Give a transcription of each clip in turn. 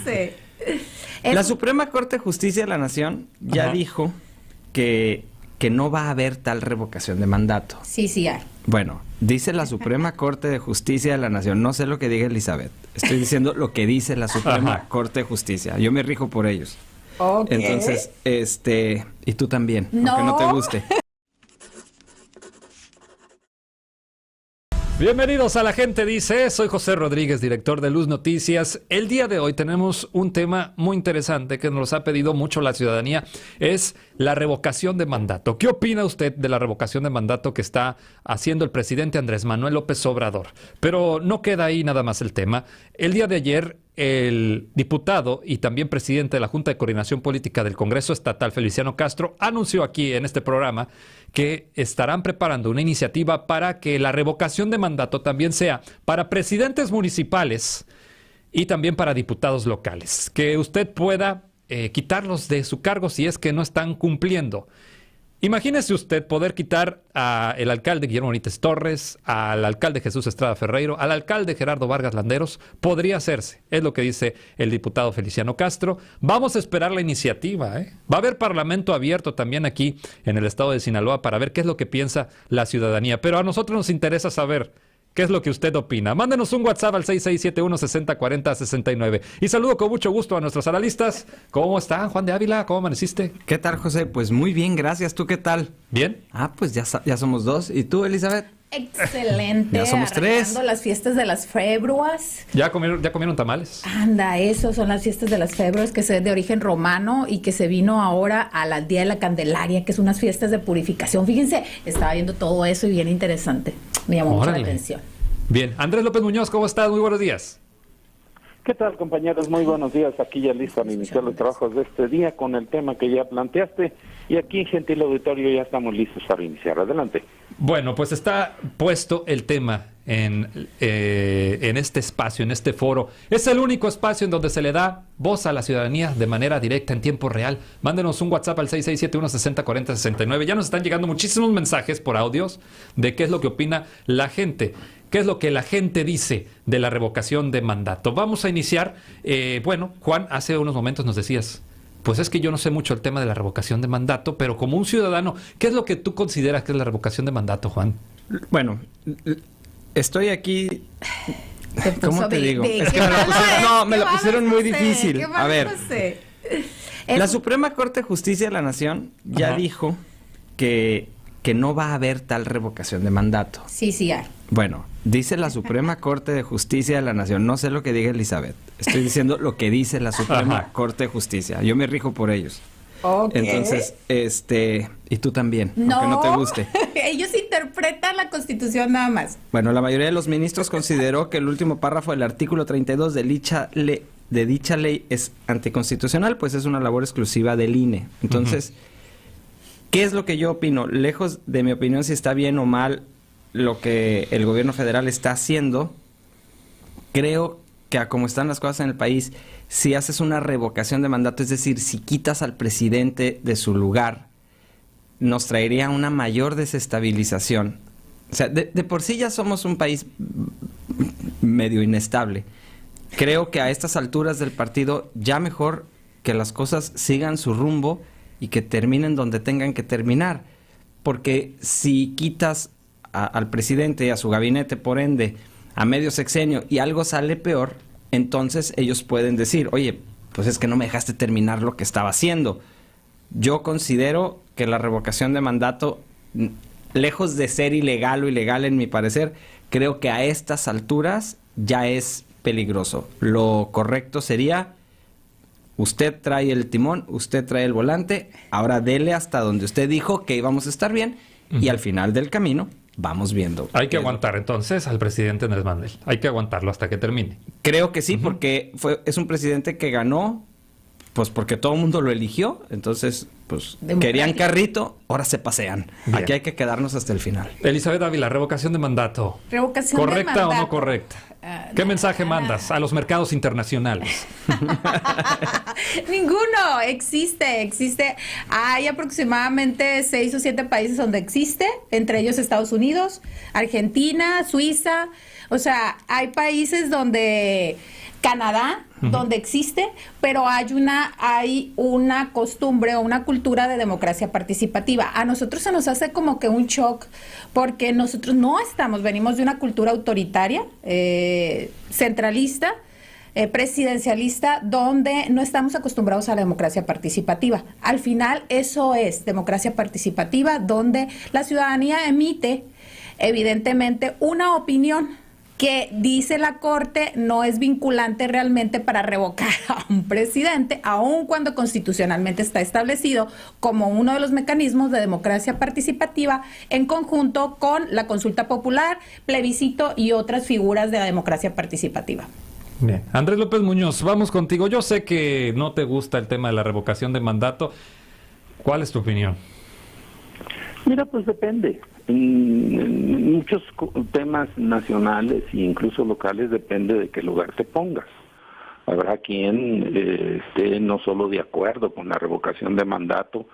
sé. La Suprema Corte de Justicia de la Nación ya dijo que no va a haber tal revocación de mandato. Sí, sí hay. Bueno, dice la Suprema Corte de Justicia de la Nación. No sé lo que diga Elizabeth. Estoy diciendo lo que dice la Suprema Corte de Justicia. Yo me rijo por ellos. Okay. Entonces, y tú también, no. aunque no te guste. Bienvenidos a La Gente Dice, soy José Rodríguez, director de Luz Noticias. El día de hoy tenemos un tema muy interesante que nos ha pedido mucho la ciudadanía, es la revocación de mandato. ¿Qué opina usted de la revocación de mandato que está haciendo el presidente Andrés Manuel López Obrador? Pero no queda ahí nada más el tema. El día de ayer, el diputado y también presidente de la Junta de Coordinación Política del Congreso Estatal, Feliciano Castro, anunció aquí en este programa que estarán preparando una iniciativa para que la revocación de mandato también sea para presidentes municipales y también para diputados locales, que usted pueda quitarlos de su cargo si es que no están cumpliendo. Imagínese usted poder quitar al alcalde Guillermo Benítez Torres, al alcalde Jesús Estrada Ferreiro, al alcalde Gerardo Vargas Landeros. Podría hacerse, es lo que dice el diputado Feliciano Castro. Vamos a esperar la iniciativa, ¿eh? Va a haber parlamento abierto también aquí en el estado de Sinaloa para ver qué es lo que piensa la ciudadanía. Pero a nosotros nos interesa saber qué es lo que usted opina. Mándenos un WhatsApp al 6671-6040-69. Y saludo con mucho gusto a nuestros analistas. ¿Cómo están, Juan de Ávila? ¿Cómo amaneciste? ¿Qué tal, José? Pues muy bien, gracias. ¿Tú qué tal? ¿Bien? Pues ya somos dos. ¿Y tú, Elizabeth? Excelente. Ya somos tres. Las fiestas de las februas. ¿Ya comieron tamales? Anda, eso son las fiestas de las februas que son de origen romano y que se vino ahora al Día de la Candelaria, que es unas fiestas de purificación. Fíjense, estaba viendo todo eso y bien interesante. Me llamó mucho la atención. Bien. Andrés López Muñoz, ¿cómo estás? Muy buenos días. ¿Qué tal, compañeros? Muy buenos días. Aquí ya listo para iniciar los trabajos de este día con el tema que ya planteaste. Y aquí, gentil auditorio, ya estamos listos para iniciar. Adelante. Bueno, pues está puesto el tema en este espacio, en este foro. Es el único espacio en donde se le da voz a la ciudadanía de manera directa, en tiempo real. Mándenos un WhatsApp al 6671-6040-69. Ya nos están llegando muchísimos mensajes por audios de qué es lo que opina la gente. ¿Qué es lo que la gente dice de la revocación de mandato? Vamos a iniciar. Bueno, Juan, hace unos momentos nos decías, pues es que yo no sé mucho el tema de la revocación de mandato, pero como un ciudadano, ¿qué es lo que tú consideras que es la revocación de mandato, Juan? Bueno, estoy aquí... ¿Cómo te digo? Es que me lo pusieron muy difícil. A ver, la Suprema Corte de Justicia de la Nación ya dijo que no va a haber tal revocación de mandato. Sí, sí hay. Bueno, dice la Suprema Corte de Justicia de la Nación. No sé lo que diga Elizabeth. Estoy diciendo lo que dice la Suprema Corte de Justicia. Yo me rijo por ellos. Okay. Entonces, y tú también, aunque no te guste. Ellos interpretan la Constitución nada más. Bueno, la mayoría de los ministros consideró que el último párrafo del artículo 32 de dicha ley es anticonstitucional, pues es una labor exclusiva del INE. Entonces, ¿qué es lo que yo opino? Lejos de mi opinión si está bien o mal lo que el gobierno federal está haciendo, creo que a como están las cosas en el país, si haces una revocación de mandato, es decir, si quitas al presidente de su lugar, nos traería una mayor desestabilización. O sea, de por sí ya somos un país medio inestable. Creo que a estas alturas del partido ya mejor que las cosas sigan su rumbo y que terminen donde tengan que terminar. Porque si quitas al presidente y a su gabinete, por ende, a medio sexenio y algo sale peor, entonces ellos pueden decir, oye, pues es que no me dejaste terminar lo que estaba haciendo. Yo considero que la revocación de mandato, lejos de ser ilegal o ilegal en mi parecer, creo que a estas alturas ya es peligroso. Lo correcto sería, usted trae el timón, usted trae el volante, ahora dele hasta donde usted dijo que íbamos a estar bien y al final del camino vamos viendo. Hay que aguantar entonces al presidente Andrés Manuel. Hay que aguantarlo hasta que termine. Creo que sí, porque es un presidente que ganó, pues porque todo el mundo lo eligió. Entonces, pues querían carrito, ahora se pasean. Bien. Aquí hay que quedarnos hasta el final. Elizabeth Ávila, revocación de mandato. ¿Revocación de mandato? ¿Correcta o no correcta? ¿Qué mensaje mandas a los mercados internacionales? Ninguno. Existe. Hay aproximadamente 6 o 7 países donde existe, entre ellos Estados Unidos, Argentina, Suiza. O sea, hay países donde Canadá, donde existe, pero hay una costumbre o una cultura de democracia participativa. A nosotros se nos hace como que un shock, porque nosotros venimos de una cultura autoritaria, centralista, presidencialista, donde no estamos acostumbrados a la democracia participativa. Al final, eso es democracia participativa, donde la ciudadanía emite, evidentemente, una opinión que dice la Corte no es vinculante realmente para revocar a un presidente, aun cuando constitucionalmente está establecido como uno de los mecanismos de democracia participativa en conjunto con la consulta popular, plebiscito y otras figuras de la democracia participativa. Bien. Andrés López Muñoz, vamos contigo. Yo sé que no te gusta el tema de la revocación de mandato. ¿Cuál es tu opinión? Mira, pues depende. En muchos temas nacionales e incluso locales depende de qué lugar te pongas. Habrá quien esté no solo de acuerdo con la revocación de mandato,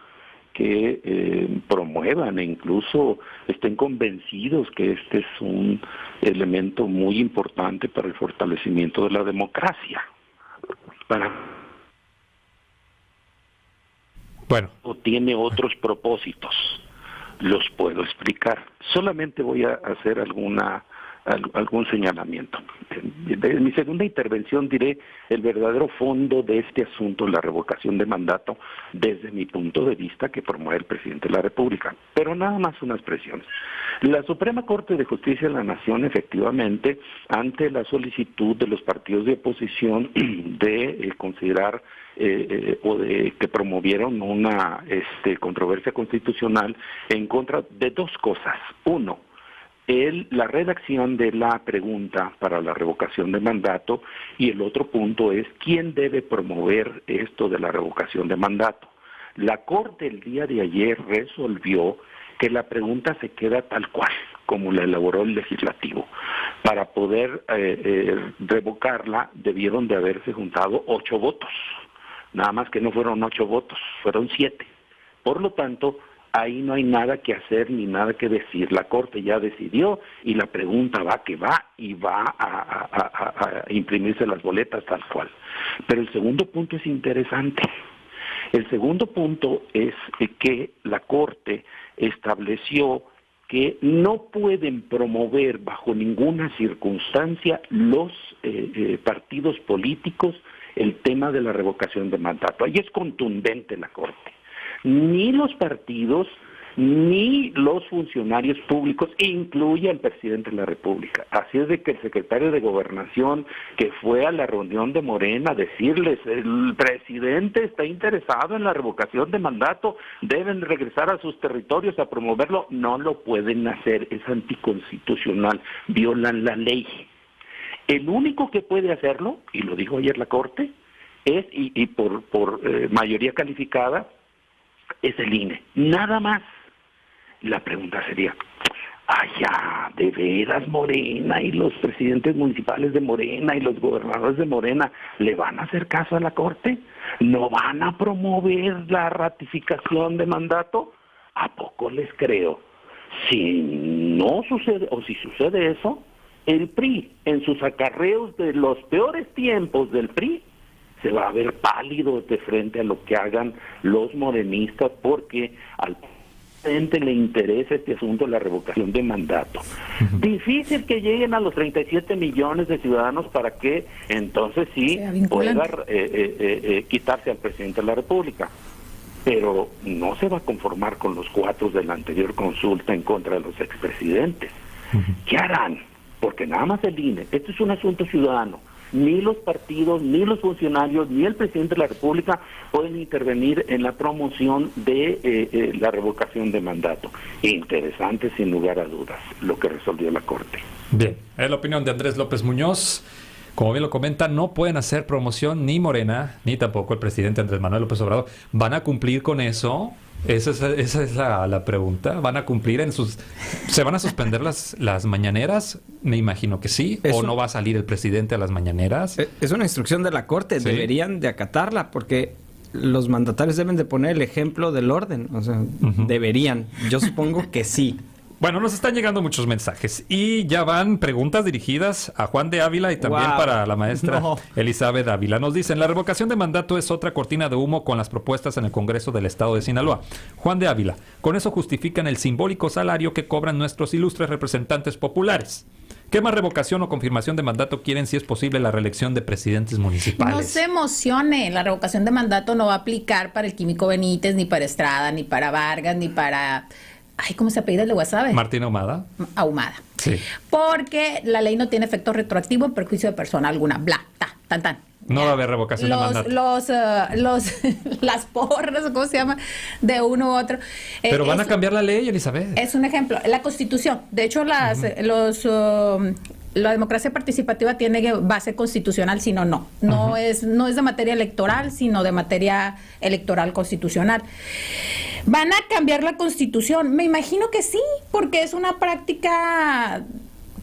que promuevan e incluso estén convencidos que este es un elemento muy importante para el fortalecimiento de la democracia. O tiene otros propósitos. Los puedo explicar. Solamente voy a hacer algún señalamiento. En mi segunda intervención diré el verdadero fondo de este asunto, la revocación de mandato, desde mi punto de vista que promueve el presidente de la República. Pero nada más unas presiones. La Suprema Corte de Justicia de la Nación, efectivamente, ante la solicitud de los partidos de oposición de considerar o de que promovieron una controversia constitucional en contra de dos cosas. Uno, la redacción de la pregunta para la revocación de mandato, y el otro punto es quién debe promover esto de la revocación de mandato. La Corte el día de ayer resolvió que la pregunta se queda tal cual como la elaboró el legislativo. Para poder revocarla debieron de haberse juntado 8 votos. Nada más que no fueron 8 votos, fueron 7. Por lo tanto, ahí no hay nada que hacer ni nada que decir. La Corte ya decidió y la pregunta va y va a imprimirse las boletas tal cual. Pero el segundo punto es interesante. El segundo punto es que la Corte estableció que no pueden promover bajo ninguna circunstancia los partidos políticos el tema de la revocación de mandato. Ahí es contundente la Corte. Ni los partidos, ni los funcionarios públicos, incluye al presidente de la República. Así es de que el secretario de Gobernación, que fue a la reunión de Morena a decirles, el presidente está interesado en la revocación de mandato, deben regresar a sus territorios a promoverlo, no lo pueden hacer, es anticonstitucional, violan la ley. El único que puede hacerlo, y lo dijo ayer la Corte, es, y por mayoría calificada, es el INE. Nada más. La pregunta sería, ya, de veras Morena y los presidentes municipales de Morena y los gobernadores de Morena, ¿le van a hacer caso a la Corte? ¿No van a promover la ratificación de mandato? ¿A poco les creo? Si no sucede, o si sucede eso, el PRI, en sus acarreos de los peores tiempos del PRI, se va a ver pálido de frente a lo que hagan los morenistas, porque al presidente le interesa este asunto de la revocación de mandato. Difícil que lleguen a los 37 millones de ciudadanos para que entonces sí pueda quitarse al presidente de la República. Pero no se va a conformar con los 4 de la anterior consulta en contra de los expresidentes. ¿Qué harán? Porque nada más el INE, esto es un asunto ciudadano. Ni los partidos, ni los funcionarios, ni el presidente de la República pueden intervenir en la promoción de la revocación de mandato. Interesante, sin lugar a dudas, lo que resolvió la Corte. Bien, es la opinión de Andrés López Muñoz. Como bien lo comenta, no pueden hacer promoción ni Morena, ni tampoco el presidente Andrés Manuel López Obrador. ¿Van a cumplir con eso? Esa es la pregunta. ¿Van a cumplir se van a suspender las mañaneras? Me imagino que sí. ¿O no va a salir el presidente a las mañaneras? Es una instrucción de la Corte. ¿Sí? Deberían de acatarla porque los mandatarios deben de poner el ejemplo del orden. O sea, deberían. Yo supongo que sí. Bueno, nos están llegando muchos mensajes y ya van preguntas dirigidas a Juan de Ávila y también para la maestra Elizabeth Ávila. Nos dicen, la revocación de mandato es otra cortina de humo con las propuestas en el Congreso del Estado de Sinaloa. Juan de Ávila, con eso justifican el simbólico salario que cobran nuestros ilustres representantes populares. ¿Qué más revocación o confirmación de mandato quieren si es posible la reelección de presidentes municipales? No se emocione, la revocación de mandato no va a aplicar para el Químico Benítez, ni para Estrada, ni para Vargas, ni para... Ay, ¿cómo se apellida el de Guasave? Martín Ahumada. Ahumada. Sí. Porque la ley no tiene efecto retroactivo en perjuicio de persona alguna. Bla, tan. No va a haber revocación de mandato. Las porras, ¿cómo se llama? De uno u otro. Pero van a cambiar la ley, Elizabeth. Es un ejemplo. La Constitución. De hecho, la democracia participativa tiene base constitucional, sino no. No es de materia electoral, sino de materia electoral constitucional. ¿Van a cambiar la Constitución? Me imagino que sí, porque es una práctica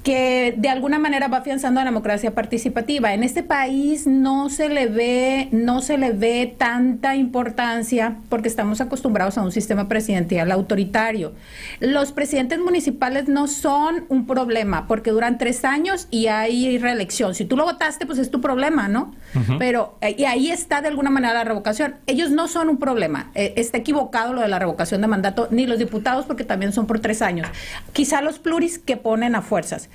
que de alguna manera va afianzando la democracia participativa. En este país no se le ve tanta importancia porque estamos acostumbrados a un sistema presidencial autoritario. Los presidentes municipales no son un problema porque duran 3 años y hay reelección. Si tú lo votaste, pues es tu problema, ¿no? Pero y ahí está de alguna manera la revocación. Ellos no son un problema. Está equivocado lo de la revocación de mandato, ni los diputados porque también son por 3 años. Quizá los pluris que ponen a fuerzas.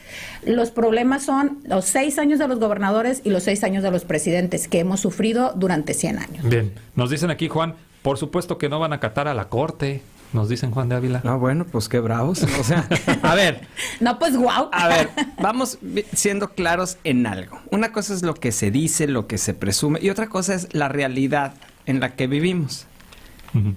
Los problemas son los 6 años de los gobernadores y los 6 años de los presidentes que hemos sufrido durante 100 años. Bien, nos dicen aquí, Juan, por supuesto que no van a acatar a la corte, nos dicen Juan de Ávila. No, bueno, pues qué bravos. O sea, a ver. No, pues guau. A ver, vamos siendo claros en algo. Una cosa es lo que se dice, lo que se presume, y otra cosa es la realidad en la que vivimos.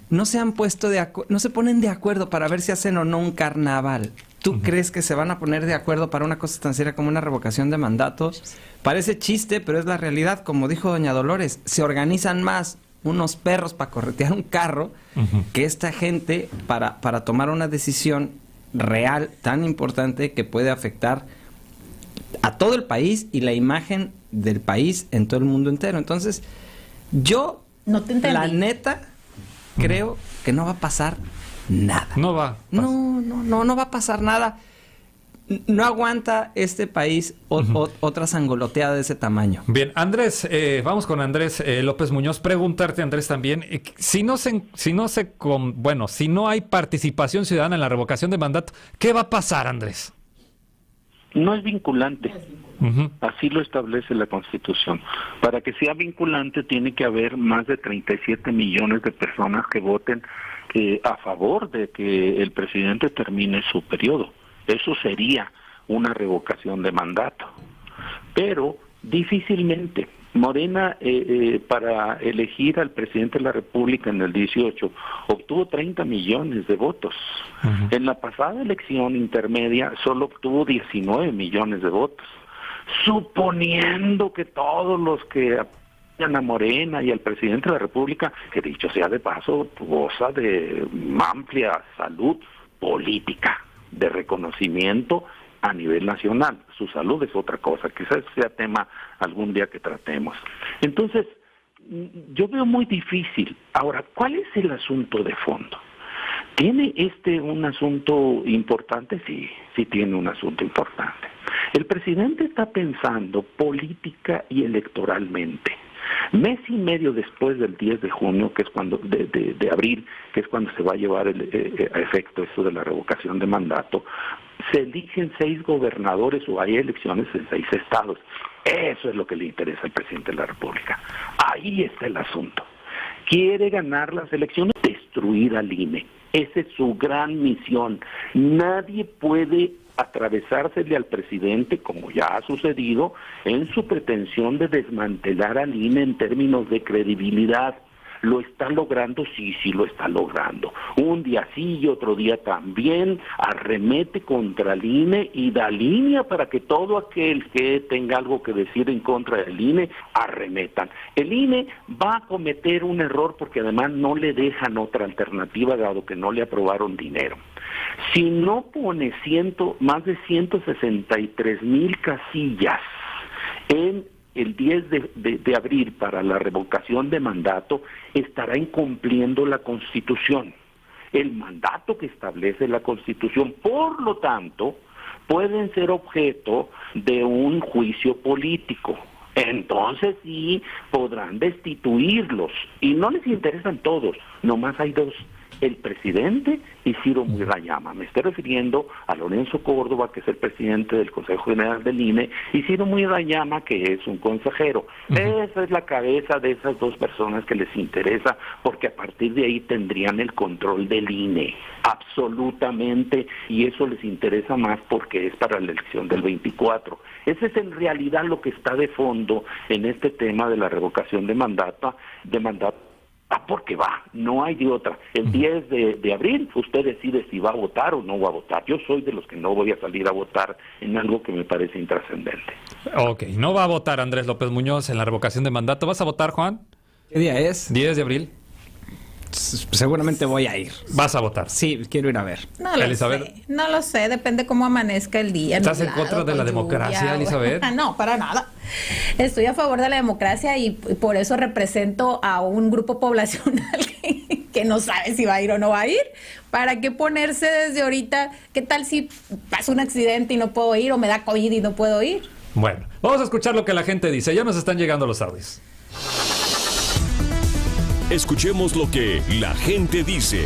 No se han puesto no se ponen de acuerdo para ver si hacen o no un carnaval. ¿Tú crees que se van a poner de acuerdo para una cosa tan seria como una revocación de mandato? Parece chiste, pero es la realidad. Como dijo doña Dolores, se organizan más unos perros para corretear un carro que esta gente para tomar una decisión real tan importante que puede afectar a todo el país y la imagen del país en todo el mundo entero. Entonces, yo, no te entendí. La neta, creo que no va a pasar nada. No va. No va a pasar nada. No aguanta este país otra sangoloteada de ese tamaño. Bien, Andrés, vamos con Andrés López Muñoz. Preguntarte, Andrés, también, si no hay participación ciudadana en la revocación de mandato, ¿qué va a pasar, Andrés? No es vinculante. Así lo establece la Constitución. Para que sea vinculante tiene que haber más de 37 millones de personas que voten a favor de que el presidente termine su periodo. Eso sería una revocación de mandato. Pero difícilmente. Morena, para elegir al presidente de la República en el 18, obtuvo 30 millones de votos. En la pasada elección intermedia solo obtuvo 19 millones de votos. Suponiendo que todos los que apoyan a Morena y al presidente de la República, que dicho sea de paso, goza de amplia salud política, de reconocimiento a nivel nacional. Su salud es otra cosa, quizás sea tema algún día que tratemos. Entonces, yo veo muy difícil. Ahora, ¿cuál es el asunto de fondo? ¿Tiene un asunto importante? Sí, sí tiene un asunto importante. El presidente está pensando política y electoralmente. Mes y medio después del 10 de junio, que es cuando de abril, que es cuando se va a llevar a efecto esto de la revocación de mandato, se eligen 6 gobernadores o hay elecciones en 6 estados. Eso es lo que le interesa al presidente de la República. Ahí está el asunto. Quiere ganar las elecciones, destruir al INE. Esa es su gran misión. Nadie puede atravesársele al presidente, como ya ha sucedido, en su pretensión de desmantelar al INE en términos de credibilidad. ¿Lo está logrando? Sí, sí lo está logrando. Un día sí y otro día también arremete contra el INE y da línea para que todo aquel que tenga algo que decir en contra del INE, arremetan. El INE va a cometer un error porque además no le dejan otra alternativa dado que no le aprobaron dinero. Si no pone más de 163,000 casillas en el 10 de abril para la revocación de mandato, estará incumpliendo la Constitución. el mandato que establece la Constitución. Por lo tanto, pueden ser objeto de un juicio político. Entonces sí podrán destituirlos, y no les interesan todos, nomás hay dos: el presidente y Ciro Murayama. Me estoy refiriendo a Lorenzo Córdoba, que es el presidente del Consejo General del INE, y Ciro Murayama, que es un consejero. Esa es la cabeza de esas dos personas que les interesa, porque a partir de ahí tendrían el control del INE, absolutamente, y eso les interesa más porque es para la elección del 24. Ese es en realidad lo que está de fondo en este tema de la revocación de mandato. Porque va, no hay de otra. El 10 de abril usted decide si va a votar o no va a votar. Yo soy de los que no voy a salir a votar en algo que me parece intrascendente. Ok, no va a votar Andrés López Muñoz en la revocación de mandato. ¿Vas a votar, Juan? ¿Qué día es? 10 de abril. Seguramente voy a ir. ¿Vas a votar? Sí, quiero ir a ver. No lo sé, depende cómo amanezca el día. ¿Estás en contra de la democracia, Elizabeth? No, para nada. Estoy a favor de la democracia y por eso represento a un grupo poblacional que no sabe si va a ir o no va a ir. ¿Para qué ponerse desde ahorita? ¿Qué tal si pasa un accidente y no puedo ir, o me da COVID y no puedo ir? Bueno, vamos a escuchar lo que la gente dice. Ya nos están llegando los audios. Escuchemos lo que la gente dice.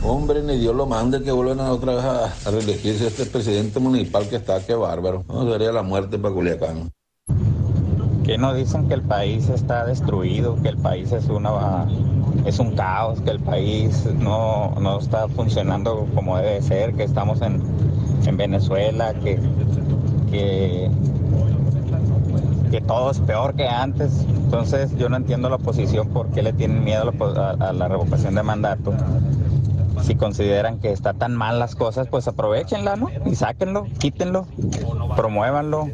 Hombre, ni Dios lo mande que vuelvan otra vez a reelegirse este presidente municipal que está, qué bárbaro. No, sería la muerte para Culiacán. Que no dicen que el país está destruido, que el país es un caos, que el país no está funcionando como debe ser, que estamos en Venezuela, que todo es peor que antes. Entonces yo no entiendo la oposición por qué le tienen miedo a la revocación de mandato. Si consideran que está tan mal las cosas, pues aprovechenla, ¿no? Y sáquenlo, quítenlo, promuévanlo.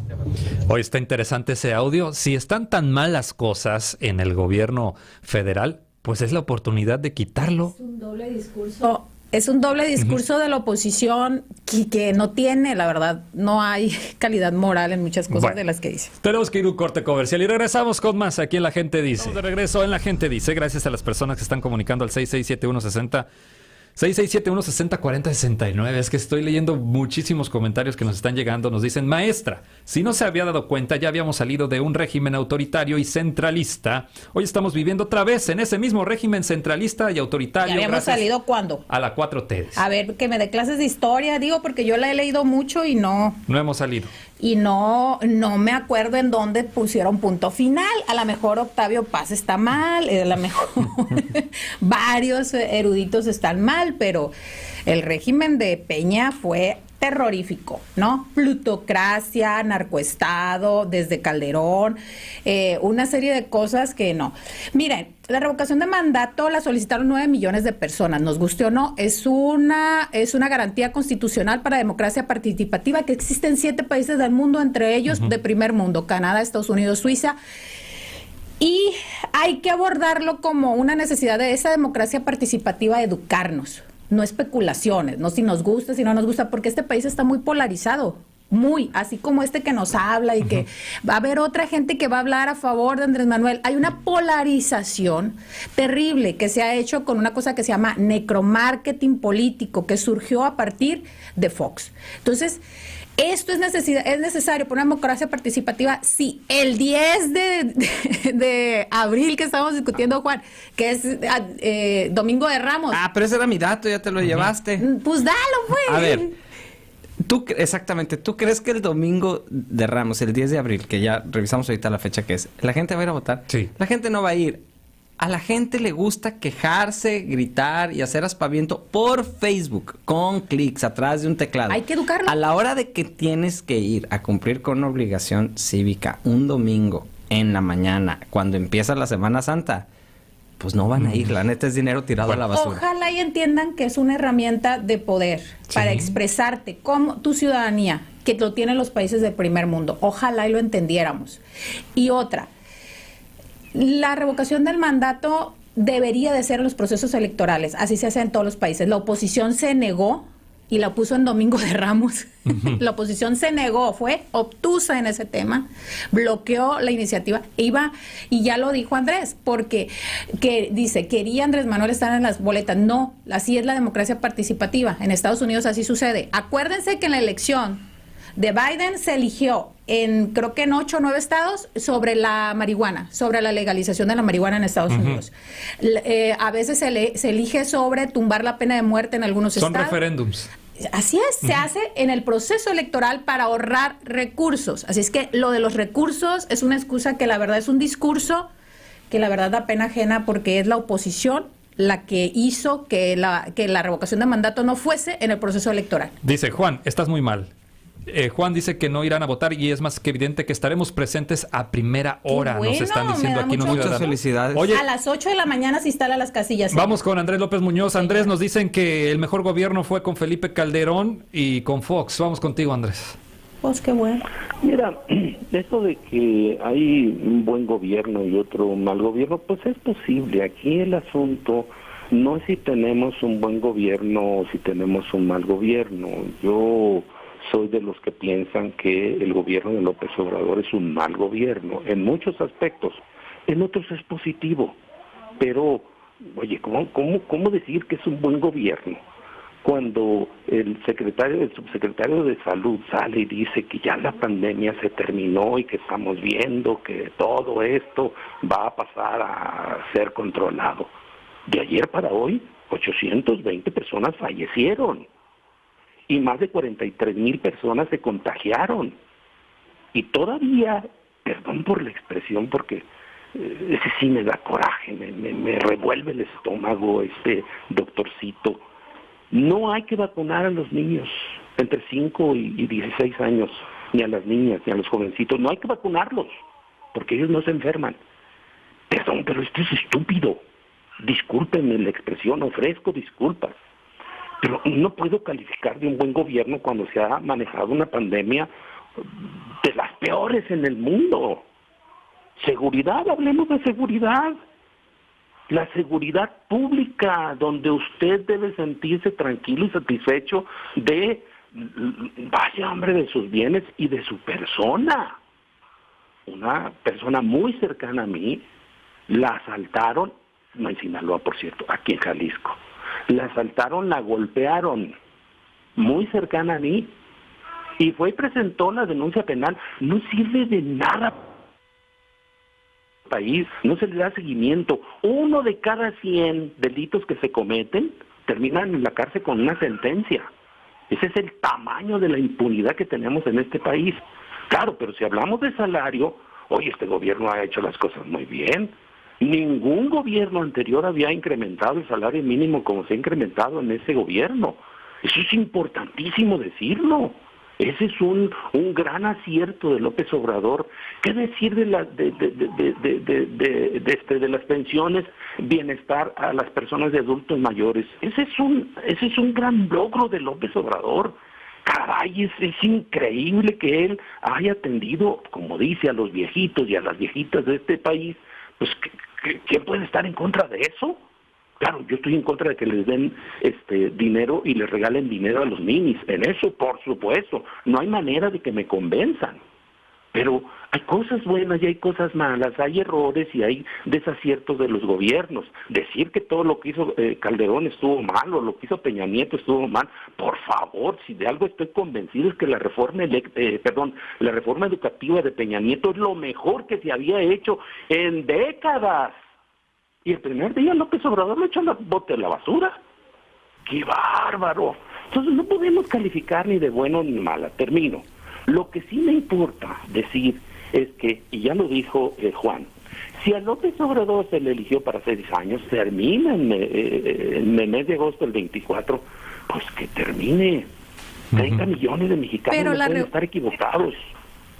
Hoy está interesante ese audio. Si están tan mal las cosas en el gobierno federal, pues es la oportunidad de quitarlo. Es un doble discurso. Es un doble discurso de la oposición que no tiene, la verdad, no hay calidad moral en muchas cosas de las que dice. Tenemos que ir a un corte comercial y regresamos con más aquí en La Gente Dice. Estamos de regreso en La Gente Dice, gracias a las personas que están comunicando al 667-160-4069. Es que estoy leyendo muchísimos comentarios que nos están llegando. Nos dicen: maestra, si no se había dado cuenta, ya habíamos salido de un régimen autoritario y centralista. Hoy estamos viviendo otra vez en ese mismo régimen centralista y autoritario. ¿Ya habíamos salido cuándo? A la 4T. A ver, que me dé clases de historia, digo, porque yo la he leído mucho y no... No hemos salido. Y no me acuerdo en dónde pusieron punto final. A lo mejor Octavio Paz está mal, a lo mejor varios eruditos están mal, pero el régimen de Peña fue terrorífico, ¿no? Plutocracia, narcoestado, desde Calderón, una serie de cosas que no. Miren, la revocación de mandato la solicitaron 9 millones de personas, nos guste o no, es una garantía constitucional para democracia participativa que existe en 7 países del mundo, entre ellos de primer mundo: Canadá, Estados Unidos, Suiza. Y hay que abordarlo como una necesidad de esa democracia participativa, educarnos. No especulaciones, no si nos gusta, si no nos gusta, porque este país está muy polarizado, muy, así como este que nos habla y que va a haber otra gente que va a hablar a favor de Andrés Manuel. Hay una polarización terrible que se ha hecho con una cosa que se llama necromarketing político, que surgió a partir de Fox. Entonces, esto es necesario por una democracia participativa. Sí, el 10 de abril que estamos discutiendo, Juan, que es Domingo de Ramos. Ah, pero ese era mi dato, ya te lo llevaste. Pues dalo, pues. A ver, ¿tú crees que el Domingo de Ramos, el 10 de abril, que ya revisamos ahorita la fecha que es, la gente va a ir a votar? Sí. La gente no va a ir. A la gente le gusta quejarse, gritar y hacer aspaviento por Facebook, con clics atrás de un teclado. Hay que educarlo. A la hora de que tienes que ir a cumplir con una obligación cívica un domingo en la mañana, cuando empieza la Semana Santa, pues no van a ir. La neta es dinero tirado a la basura. Ojalá y entiendan que es una herramienta de poder para expresarte como tu ciudadanía, que lo tienen los países del primer mundo. Ojalá y lo entendiéramos. Y otra, la revocación del mandato debería de ser en los procesos electorales, así se hace en todos los países. La oposición se negó y la puso en Domingo de Ramos. La oposición se negó, fue obtusa en ese tema, bloqueó la iniciativa, y ya lo dijo Andrés, porque dice, quería Andrés Manuel estar en las boletas. No, así es la democracia participativa. En Estados Unidos así sucede. Acuérdense que en la elección de Biden se eligió creo que en 8 o 9 estados sobre la marihuana, sobre la legalización de la marihuana en Estados Unidos. A veces se elige sobre tumbar la pena de muerte en algunos estados. Son referéndums. Así es, se hace en el proceso electoral para ahorrar recursos. Así es que lo de los recursos es una excusa que la verdad es un discurso que la verdad da pena ajena, porque es la oposición la que hizo que la revocación de mandato no fuese en el proceso electoral. Dice Juan, estás muy mal. Juan dice que no irán a votar y es más que evidente que estaremos presentes a primera hora. Bueno, nos están diciendo aquí. Muchas felicidades. Oye, a las 8 de la mañana se instalan las casillas. Vamos con Andrés López Muñoz. Andrés, nos dicen que el mejor gobierno fue con Felipe Calderón y con Fox. Vamos contigo, Andrés. Pues qué bueno. Mira, eso de que hay un buen gobierno y otro mal gobierno, pues es posible. Aquí el asunto no es si tenemos un buen gobierno o si tenemos un mal gobierno. Yo soy de los que piensan que el gobierno de López Obrador es un mal gobierno, en muchos aspectos, en otros es positivo, pero, oye, ¿cómo decir que es un buen gobierno? Cuando el subsecretario de Salud sale y dice que ya la pandemia se terminó y que estamos viendo que todo esto va a pasar a ser controlado. De ayer para hoy, 820 personas fallecieron. Y más de 43,000 personas se contagiaron. Y todavía, perdón por la expresión, porque ese sí me da coraje, me revuelve el estómago este doctorcito. No hay que vacunar a los niños entre 5 y 16 años, ni a las niñas, ni a los jovencitos. No hay que vacunarlos, porque ellos no se enferman. Perdón, pero esto es estúpido. Discúlpenme la expresión, ofrezco disculpas. Pero no puedo calificar de un buen gobierno cuando se ha manejado una pandemia de las peores en el mundo. Seguridad, hablemos de seguridad. La seguridad pública, donde usted debe sentirse tranquilo y satisfecho de, vaya hombre, de sus bienes y de su persona. Una persona muy cercana a mí, la asaltaron, no en Sinaloa, por cierto, aquí en Jalisco. La asaltaron, la golpearon, muy cercana a mí, y fue y presentó la denuncia penal. No sirve de nada país, no se le da seguimiento. 1 de cada 100 delitos que se cometen terminan en la cárcel con una sentencia. Ese es el tamaño de la impunidad que tenemos en este país. Claro, pero si hablamos de salario, oye, este gobierno ha hecho las cosas muy bien. Ningún gobierno anterior había incrementado el salario mínimo como se ha incrementado en ese gobierno. Eso es importantísimo decirlo. Ese es un gran acierto de López Obrador. ¿Qué decir de las pensiones, bienestar a las personas de adultos mayores? Ese es un gran logro de López Obrador. Caray, es increíble que él haya atendido, como dice, a los viejitos y a las viejitas de este país. Pues, ¿quién puede estar en contra de eso? Claro, yo estoy en contra de que les den dinero y les regalen dinero a los ninis. En eso, por supuesto, no hay manera de que me convenzan. Pero hay cosas buenas y hay cosas malas, hay errores y hay desaciertos de los gobiernos. Decir que todo lo que hizo Calderón estuvo mal o lo que hizo Peña Nieto estuvo mal, por favor, si de algo estoy convencido es que la reforma educativa de Peña Nieto es lo mejor que se había hecho en décadas. Y el primer día López Obrador le echó el bote a la basura. ¡Qué bárbaro! Entonces no podemos calificar ni de bueno ni de mala. Termino. Lo que sí me importa decir es que, y ya lo dijo Juan, si a López Obrador se le eligió para 6 años, termina en el mes de agosto del 24, pues que termine. 30 millones de mexicanos no pueden estar equivocados.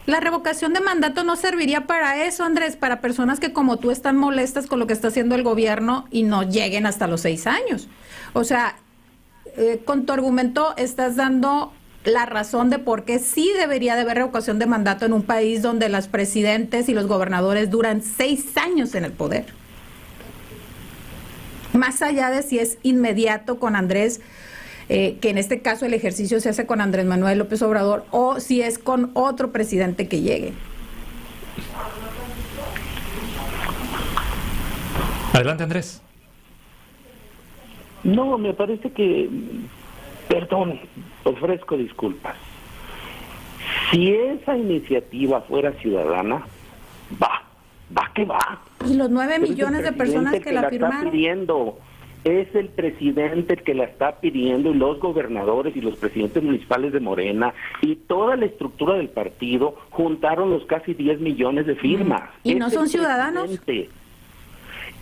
La revocación de mandato no serviría para eso, Andrés, para personas que como tú están molestas con lo que está haciendo el gobierno y no lleguen hasta los 6 años. O sea, con tu argumento estás dando la razón de por qué sí debería de haber revocación de mandato en un país donde los presidentes y los gobernadores duran 6 años en el poder. Más allá de si es inmediato con Andrés, que en este caso el ejercicio se hace con Andrés Manuel López Obrador o si es con otro presidente que llegue. Adelante, Andrés. No, me parece que, perdón, ofrezco disculpas. Si esa iniciativa fuera ciudadana, va que va. Y los 9 Pero millones de es el personas presidente que la está firmaron. pidiendo. Es el presidente el que la está pidiendo, y los gobernadores y los presidentes municipales de Morena y toda la estructura del partido juntaron los casi 10 millones de firmas. ¿Y Es no son el ciudadanos? presidente.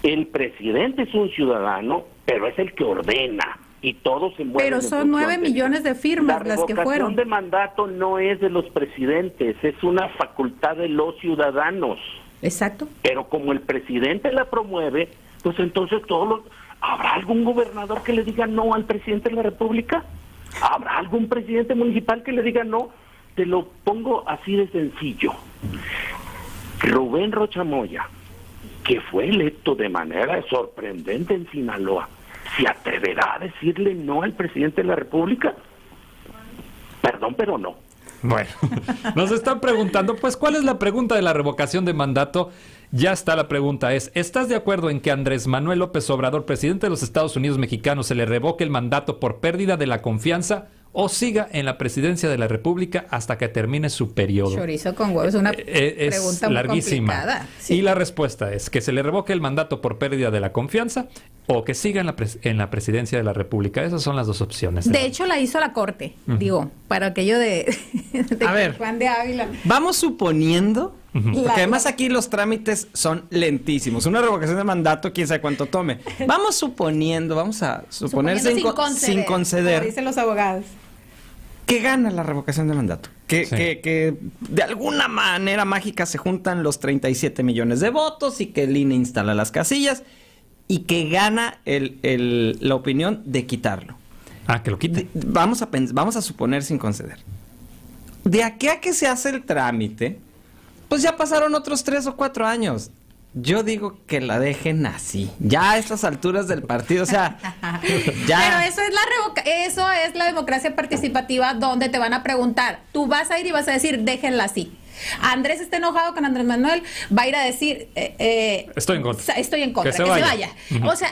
El presidente es un ciudadano, pero es el que ordena y todos se mueven. Pero son 9 millones de firmas las que fueron. La revocación de mandato no es de los presidentes, es una facultad de los ciudadanos. Exacto. Pero como el presidente la promueve, pues entonces ¿habrá algún gobernador que le diga no al presidente de la República? ¿Habrá algún presidente municipal que le diga no? Te lo pongo así de sencillo. Rubén Rocha Moya, que fue electo de manera sorprendente en Sinaloa, ¿se atreverá a decirle no al presidente de la República? Perdón, pero no. Bueno, nos están preguntando, pues, ¿cuál es la pregunta de la revocación de mandato? Ya está la pregunta, ¿estás de acuerdo en que Andrés Manuel López Obrador, presidente de los Estados Unidos mexicanos, se le revoque el mandato por pérdida de la confianza o siga en la presidencia de la República hasta que termine su periodo? Chorizo con huevos, es una pregunta muy larguísima. complicada. Sí. Y la respuesta es que se le revoque el mandato por pérdida de la confianza o que siga en la presidencia de la República. Esas son las dos opciones. De hecho, la hizo la Corte, digo, para aquello de A ver, Juan de Ávila. Vamos suponiendo, porque La- además aquí los trámites son lentísimos. Una revocación de mandato, quién sabe cuánto tome. Vamos suponiendo, vamos a suponer sin conceder, como dicen los abogados. que gana la revocación de mandato. Que, Sí. que de alguna manera mágica se juntan los 37 millones de votos y que el INE instala las casillas y que gana la opinión de quitarlo. Que lo quite. Vamos a suponer sin conceder. De aquí a que se hace el trámite, pues ya pasaron otros 3 o 4 años. Yo digo que la dejen así. Ya a estas alturas del partido, o sea, ya. Pero eso es la democracia participativa, donde te van a preguntar, tú vas a ir y vas a decir, déjenla así. Andrés está enojado con Andrés Manuel, va a ir a decir Estoy en contra. Estoy en contra, Que que se se vaya. vaya. O sea,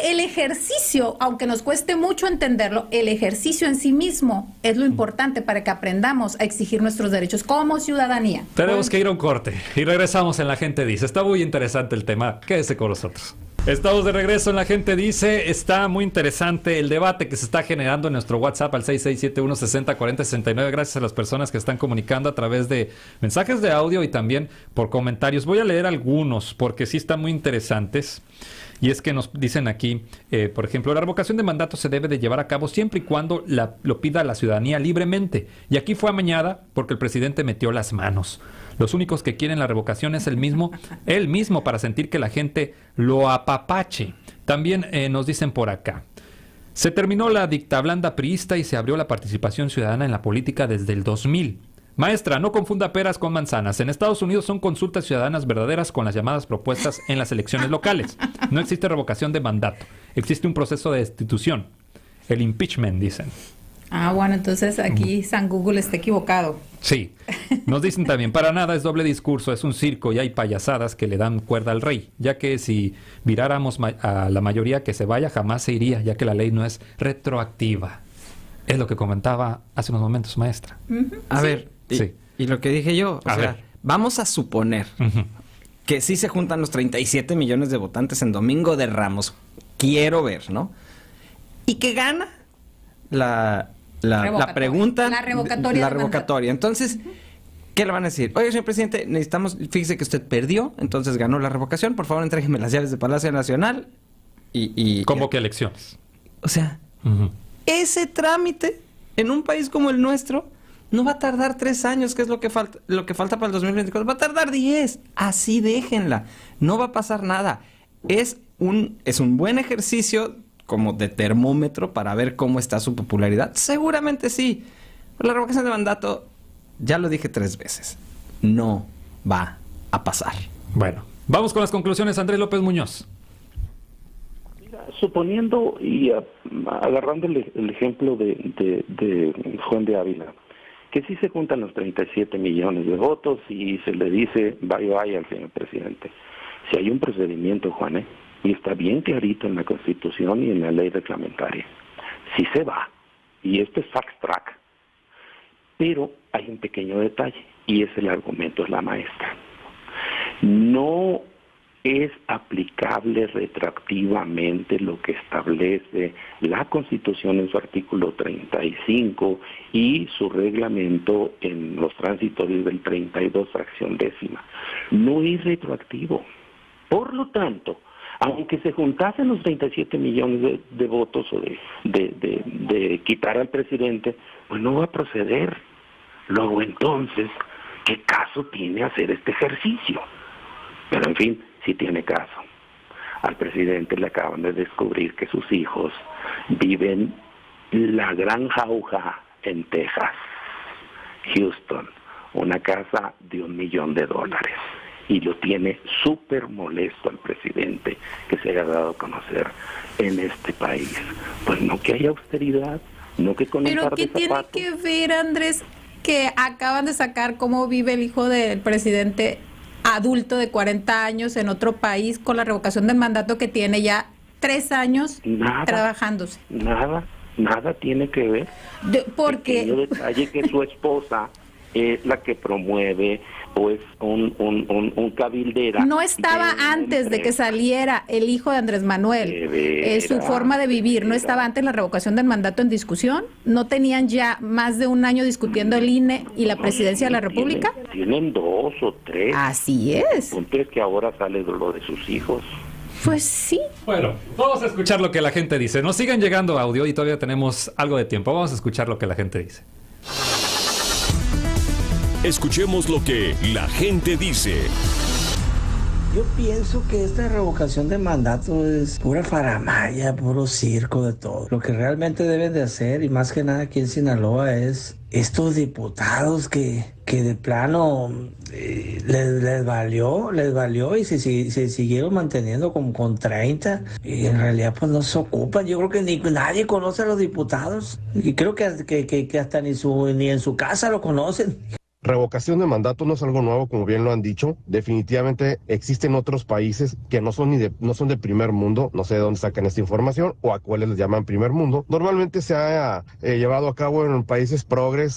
el ejercicio, aunque nos cueste mucho entenderlo, el ejercicio en sí mismo es lo importante para que aprendamos a exigir nuestros derechos como ciudadanía. Tenemos que ir a un corte y regresamos en La Gente Dice. Está muy interesante el tema. Quédese con nosotros. Estamos de regreso en La Gente Dice. Está muy interesante el debate que se está generando en nuestro WhatsApp al 6671-6040-69. Gracias a las personas que están comunicando a través de mensajes de audio y también por comentarios. Voy a leer algunos porque sí están muy interesantes. Y es que nos dicen aquí, por ejemplo, la revocación de mandato se debe de llevar a cabo siempre y cuando lo pida la ciudadanía libremente. Y aquí fue amañada porque el presidente metió las manos. Los únicos que quieren la revocación es él mismo para sentir que la gente lo apapache. También nos dicen por acá. Se terminó la dictablanda priista y se abrió la participación ciudadana en la política desde el 2000. Maestra, no confunda peras con manzanas. En Estados Unidos son consultas ciudadanas verdaderas con las llamadas propuestas en las elecciones locales. No existe revocación de mandato. Existe un proceso de destitución. El impeachment, dicen. Bueno, entonces aquí San Google está equivocado. Sí. Nos dicen también, para nada es doble discurso, es un circo y hay payasadas que le dan cuerda al rey, ya que si viráramos a la mayoría que se vaya, jamás se iría, ya que la ley no es retroactiva. Es lo que comentaba hace unos momentos, maestra. A ver, Sí. y lo que dije yo, A ver. vamos a suponer que sí se juntan los 37 millones de votantes en Domingo de Ramos. Quiero ver, ¿no? Y que gana la pregunta. La revocatoria. La revocatoria. Entonces, ¿qué le van a decir? Oye, señor presidente, fíjese que usted perdió, entonces ganó la revocación. Por favor, entrégueme las llaves de Palacio Nacional y Convoque elecciones. O sea, ese trámite en un país como el nuestro no va a tardar 3 años, que es lo que falta para el 2024. Va a tardar 10. Así déjenla. No va a pasar nada. Es un buen ejercicio como de termómetro para ver cómo está su popularidad. Seguramente sí. Pero la revocación de mandato, ya lo dije 3 veces, no va a pasar. Bueno, vamos con las conclusiones, Andrés López Muñoz. Mira, suponiendo y agarrando el ejemplo de Juan de Ávila, que sí se juntan los 37 millones de votos y se le dice bye al señor presidente. Si hay un procedimiento, Juan, y está bien clarito en la Constitución y en la ley reglamentaria, sí se va, y esto es fast track, pero hay un pequeño detalle, y es el argumento de la maestra. No es aplicable retroactivamente lo que establece la Constitución en su artículo 35 y su reglamento en los transitorios del 32, fracción décima. No es retroactivo. Por lo tanto, aunque se juntasen los 37 millones de votos o de quitar al presidente, pues no va a proceder. Luego entonces, ¿qué caso tiene hacer este ejercicio? Pero en fin, sí tiene caso. Al presidente le acaban de descubrir que sus hijos viven la gran jauja en Texas, Houston, una casa de $1 millón. Y lo tiene súper molesto al presidente que se haya dado a conocer en este país. Pues no que haya austeridad, no que con un par de zapatos. Pero ¿qué tiene que ver, Andrés, que acaban de sacar cómo vive el hijo del presidente adulto de 40 años en otro país con la revocación del mandato que tiene ya 3 años trabajándose? Nada tiene que ver. Porque el detalle que su esposa es la que promueve pues un cabildera. No estaba antes de que saliera el hijo de Andrés Manuel. Su forma de vivir no estaba antes la revocación del mandato en discusión. ¿No tenían ya más de un año discutiendo el INE y la presidencia de la República? Tienen 2 o 3. Así es. El punto es que ahora sale lo de sus hijos. Pues sí. Bueno, vamos a escuchar lo que la gente dice. Nos siguen llegando audio y todavía tenemos algo de tiempo. Vamos a escuchar lo que la gente dice. Escuchemos lo que la gente dice. Yo pienso que esta revocación de mandato es pura faramaya, puro circo de todo. Lo que realmente deben de hacer, y más que nada aquí en Sinaloa, es estos diputados que de plano les valió y se siguieron manteniendo como con 30 y en realidad pues no se ocupan. Yo creo que nadie conoce a los diputados y creo que hasta ni en su casa lo conocen. Revocación de mandato no es algo nuevo, como bien lo han dicho. Definitivamente existen otros países que no son de primer mundo, no sé de dónde sacan esta información o a cuáles les llaman primer mundo. Normalmente se ha llevado a cabo en países progres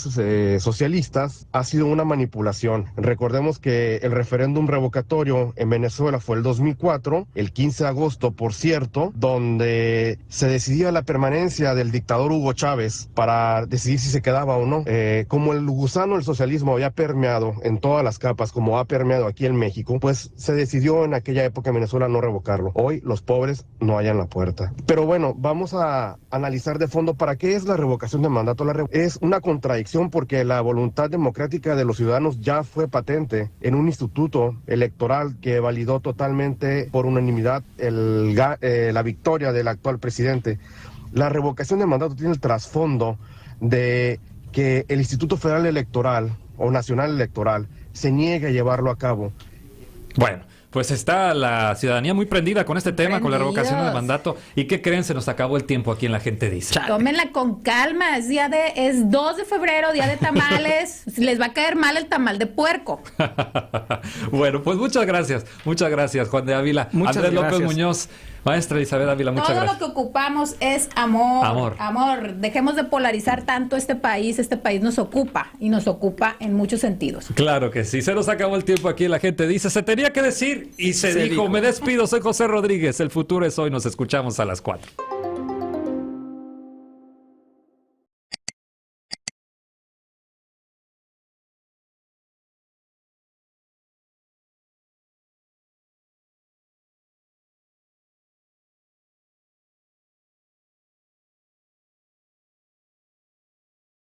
socialistas, ha sido una manipulación. Recordemos que el referéndum revocatorio en Venezuela fue el 2004, el 15 de agosto, por cierto, donde se decidía la permanencia del dictador Hugo Chávez para decidir si se quedaba o no. Como el gusano, el socialismo había permeado en todas las capas, como ha permeado aquí en México, pues se decidió en aquella época en Venezuela no revocarlo. Hoy los pobres no hallan la puerta. Pero bueno, vamos a analizar de fondo para qué es la revocación de mandato. Es una contradicción porque la voluntad democrática de los ciudadanos ya fue patente en un instituto electoral que validó totalmente por unanimidad la victoria del actual presidente. La revocación de mandato tiene el trasfondo de que el Instituto Federal Electoral o Nacional Electoral se niega a llevarlo a cabo. Bueno, pues está la ciudadanía muy prendida con este tema, con la revocación del mandato. ¿Y qué creen? Se nos acabó el tiempo aquí en La Gente Dice. Tómenla con calma, es 2 de febrero, día de tamales. Les va a caer mal el tamal de puerco. Bueno, pues muchas gracias, Juan de Ávila. Andrés López Muñoz, maestra Isabel Ávila, muchas gracias. Todo lo que ocupamos es amor. Dejemos de polarizar tanto este país nos ocupa y nos ocupa en muchos sentidos. Claro que sí, se nos acabó el tiempo aquí en La Gente Dice, se tenía que decir y se dijo. Me despido, soy José Rodríguez, el futuro es hoy, nos escuchamos a las 4.